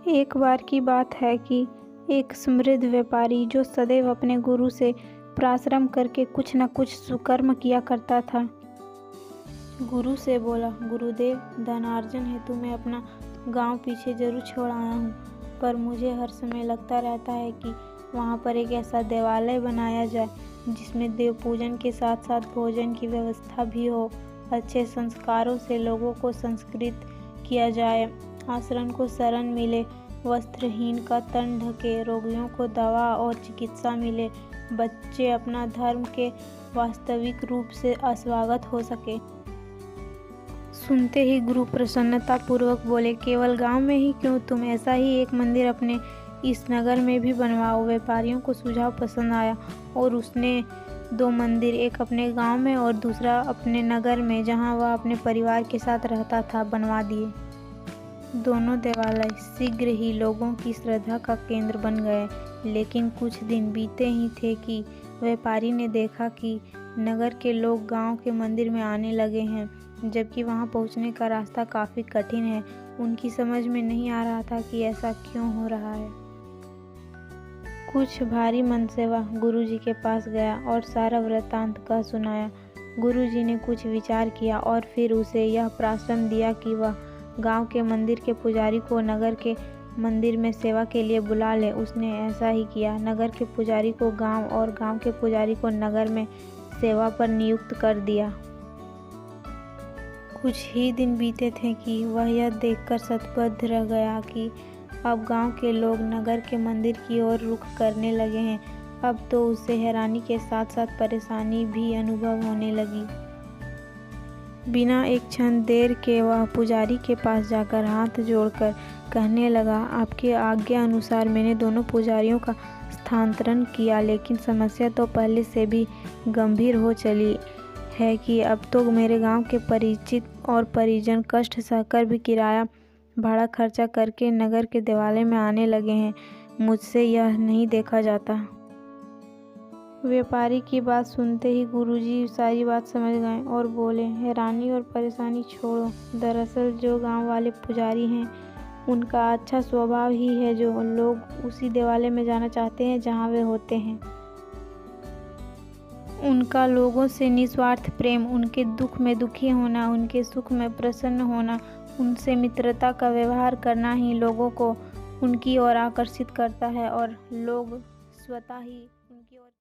एक बार की बात है कि एक समृद्ध व्यापारी जो सदैव अपने गुरु से पराश्रम करके कुछ न कुछ सुकर्म किया करता था, गुरु से बोला, गुरुदेव, धनार्जन हेतु मैं अपना गांव पीछे जरूर छोड़ आया हूँ, पर मुझे हर समय लगता रहता है कि वहाँ पर एक ऐसा देवालय बनाया जाए जिसमें देव पूजन के साथ साथ भोजन की व्यवस्था भी हो, अच्छे संस्कारों से लोगों को संस्कृत किया जाए, आश्रम को शरण मिले, वस्त्रहीन का तन ढके, रोगियों को दवा और चिकित्सा मिले, बच्चे अपना धर्म के वास्तविक रूप से अस्वागत हो सके। सुनते ही गुरु प्रसन्नता पूर्वक बोले, केवल गांव में ही क्यों, तुम ऐसा ही एक मंदिर अपने इस नगर में भी बनवाओ। व्यापारियों को सुझाव पसंद आया और उसने 2 मंदिर, एक अपने गांव में और दूसरा अपने नगर में जहां वह अपने परिवार के साथ रहता था, बनवा दिए। दोनों देवालय शीघ्र ही लोगों की श्रद्धा का केंद्र बन गए, लेकिन कुछ दिन बीते ही थे कि व्यापारी ने देखा कि नगर के लोग गांव के मंदिर में आने लगे हैं, जबकि वहां पहुंचने का रास्ता काफ़ी कठिन है। उनकी समझ में नहीं आ रहा था कि ऐसा क्यों हो रहा है। कुछ भारी मनसेवा गुरुजी के पास गया और सारा वृत्तांत कह सुनाया। गुरुजी ने कुछ विचार किया और फिर उसे यह परामर्श दिया कि वह गांव के मंदिर के पुजारी को नगर के मंदिर में सेवा के लिए बुला ले। उसने ऐसा ही किया। नगर के पुजारी को गांव और गांव के पुजारी को नगर में सेवा पर नियुक्त कर दिया। कुछ ही दिन बीते थे कि वह यह देखकर शतबद्ध रह गया कि अब गांव के लोग नगर के मंदिर की ओर रुख करने लगे हैं। अब तो उसे हैरानी के साथ साथ परेशानी भी अनुभव होने लगी। बिना एक क्षण देर के वह पुजारी के पास जाकर हाथ जोड़कर कहने लगा, आपके आज्ञा अनुसार मैंने दोनों पुजारियों का स्थानांतरण किया, लेकिन समस्या तो पहले से भी गंभीर हो चली है कि अब तो मेरे गांव के परिचित और परिजन कष्ट सहकर भी किराया भाड़ा खर्चा करके नगर के देवालय में आने लगे हैं। मुझसे यह नहीं देखा जाता। व्यापारी की बात सुनते ही गुरुजी सारी बात समझ गए और बोले, हैरानी और परेशानी छोड़ो। दरअसल जो गांव वाले पुजारी हैं, उनका अच्छा स्वभाव ही है जो लोग उसी देवालय में जाना चाहते हैं जहां वे होते हैं। उनका लोगों से निस्वार्थ प्रेम, उनके दुख में दुखी होना, उनके सुख में प्रसन्न होना, उनसे मित्रता का व्यवहार करना ही लोगों को उनकी ओर आकर्षित करता है और लोग स्वतः ही उनकी ओर